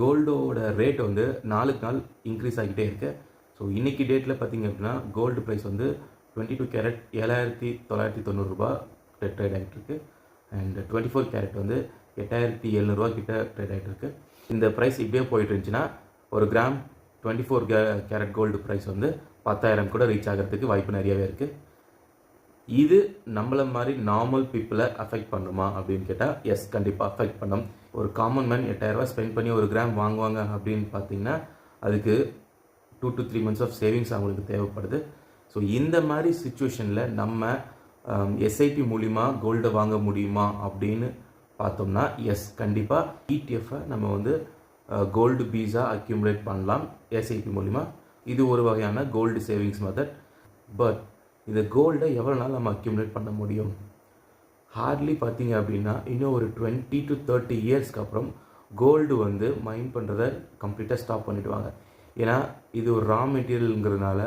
கோல்டோட rate வந்து நாளுக்கு நாள் இன்க்ரீஸ் ஆகிட்டே இருக்குது. ஸோ இன்றைக்கி டேட்டில் பார்த்திங்க அப்படின்னா கோல்டு ப்ரைஸ் வந்து 22 கேரட் $7,990 ட்ரேட் ஆகிட்டுருக்கு. அண்ட் 24 கேரட் வந்து 8,700 கிட்ட ட்ரேட் ஆகிட்டுருக்கு. இந்த ப்ரைஸ் இப்படியே போயிட்டு இருந்துச்சுன்னா ஒரு கிராம் 24 கேரட் கோல்டு ப்ரைஸ் வந்து 10,000 கூட ரீச் ஆகிறதுக்கு வாய்ப்பு நிறையவே இருக்குது. இது நம்மள மாதிரி நார்மல் பீப்புளை அஃபெக்ட் பண்ணுமா அப்படின்னு கேட்டால் எஸ், கண்டிப்பாக அஃபெக்ட் பண்ணும். ஒரு காமன் மேன் 8,000 ஸ்பெண்ட் பண்ணி ஒரு கிராம் வாங்குவாங்க அப்படின்னு பார்த்தீங்கன்னா அதுக்கு 2 to 3 months ஆஃப் சேவிங்ஸ் அவங்களுக்கு தேவைப்படுது. ஸோ இந்த மாதிரி சுச்சுவேஷனில் நம்ம எஸ்ஐபி மூலிமா கோல்டை வாங்க முடியுமா அப்படின்னு பார்த்தோம்னா எஸ், கண்டிப்பாக இடிஎஃப்பை நம்ம வந்து கோல்டு பீஸா அக்யூமுலேட் பண்ணலாம் எஸ்ஐபி மூலிமா. இது ஒரு வகையான கோல்டு சேவிங்ஸ் மெத்தட். பட் இந்த கோல்டை எவ்வளோ நாள் நம்ம அக்யூமுலேட் பண்ண முடியும்? ஹார்ட்லி பார்த்தீங்க அப்படின்னா இன்னும் ஒரு 20 to 30 இயர்ஸ்க்கு அப்புறம் கோல்டு வந்து மைன் பண்ணுறத கம்ப்ளீட்டாக ஸ்டாப் பண்ணிவிடுவாங்க. ஏன்னா இது ஒரு ரா மெட்டீரியலுங்கிறதுனால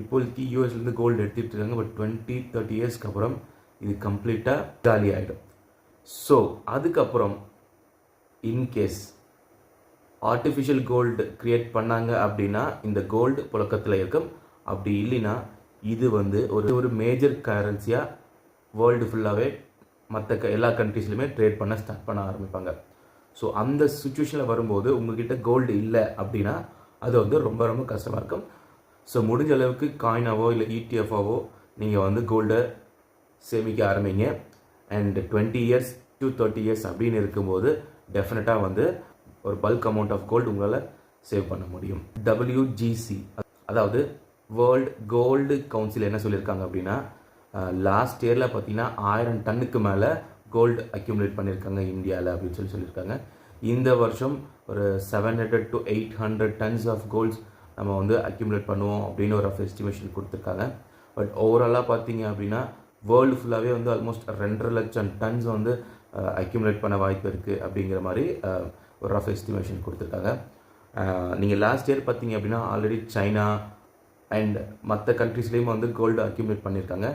இப்போதைக்கு யூஎஸ்லேருந்து கோல்டு எடுத்துகிட்டு இருக்காங்க. பட் 20-30 இயர்ஸ்க்கு அப்புறம் இது கம்ப்ளீட்டாக காலி ஆகிடும். ஸோ அதுக்கப்புறம் இன்கேஸ் ஆர்டிஃபிஷியல் கோல்டு க்ரியேட் பண்ணாங்க அப்படின்னா இந்த கோல்டு புழக்கத்தில் இருக்கும். அப்படி இல்லைன்னா இது வந்து ஒரு மேஜர் கரன்சியாக வேர்ல்டு ஃபுல்லாகவே மற்ற எல்லா கண்ட்ரீஸ்லையுமே ட்ரேட் பண்ண ஸ்டார்ட் பண்ண ஆரம்பிப்பாங்க. ஸோ அந்த சுச்சுவேஷனில் வரும்போது உங்கள்கிட்ட கோல்டு இல்லை அப்படின்னா அது வந்து ரொம்ப ரொம்ப கஷ்டமாக இருக்கும். ஸோ முடிஞ்ச அளவுக்கு காயினாவோ இல்லை இடிஎஃபாவோ நீங்கள் வந்து கோல்டை சேமிக்க ஆரம்பிங்க. அண்ட் 20 years to 30 years அப்படின்னு இருக்கும்போது டெஃபினட்டாக வந்து ஒரு பல்க் அமௌண்ட் ஆஃப் கோல்டு உங்களால் சேவ் பண்ண முடியும். WGC அதாவது வேர்ல்டு கோல்டு கவுன்சில் என்ன சொல்லியிருக்காங்க அப்படின்னா லாஸ்ட் இயரில் பார்த்தீங்கன்னா 1000 டன்னுக்கு மேலே கோல்டு அக்யூமுலேட் பண்ணியிருக்காங்க இந்தியாவில் அப்படின்னு சொல்லியிருக்காங்க. இந்த வருஷம் ஒரு 700 to 800 tons ஆஃப் கோல்ட்ஸ் நம்ம வந்து அக்யூமுலேட் பண்ணுவோம் அப்படின்னு ஒரு எஸ்டிமேஷன் கொடுத்துருக்காங்க. பட் ஓவராலாக பார்த்தீங்க அப்படின்னா வேர்ல்டு ஃபுல்லாகவே வந்து ஆல்மோஸ்ட் 2.5 லட்சம் tons வந்து அக்யூமுலேட் பண்ண வாய்ப்பு இருக்குது அப்படிங்கிற மாதிரி ஒரு ரஃப் எஸ்டிமேஷன் கொடுத்துருக்காங்க. நீங்கள் லாஸ்ட் இயர் பார்த்தீங்க அப்படின்னா ஆல்ரெடி சைனா அண்ட் மற்ற கண்ட்ரீஸ்லேயும் வந்து கோல்டு அக்யூமுலேட் பண்ணியிருக்காங்க.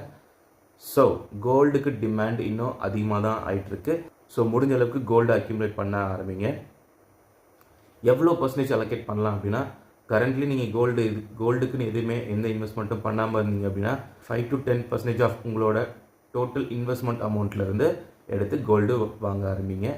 ஸோ கோல்டுக்கு டிமாண்ட் இன்னும் அதிகமாக தான் ஆகிட்டுருக்கு. ஸோ முடிஞ்ச அளவுக்கு கோல்டு அக்யூமுலேட் பண்ண ஆரம்பிங்க. எவ்வளோ பர்சன்டேஜ் அலோகேட் பண்ணலாம் அப்படின்னா கரண்ட்லி நீங்கள் கோல்டுக்குன்னு எதுவுமே எந்த இன்வெஸ்ட்மெண்ட்டும் பண்ணாமல் இருந்தீங்க அப்படின்னா 5 to 10% ஆஃப் உங்களோட டோட்டல் இன்வெஸ்ட்மெண்ட் அமௌண்ட்லேருந்து எடுத்து கோல்டு வாங்க ஆரம்பிங்க.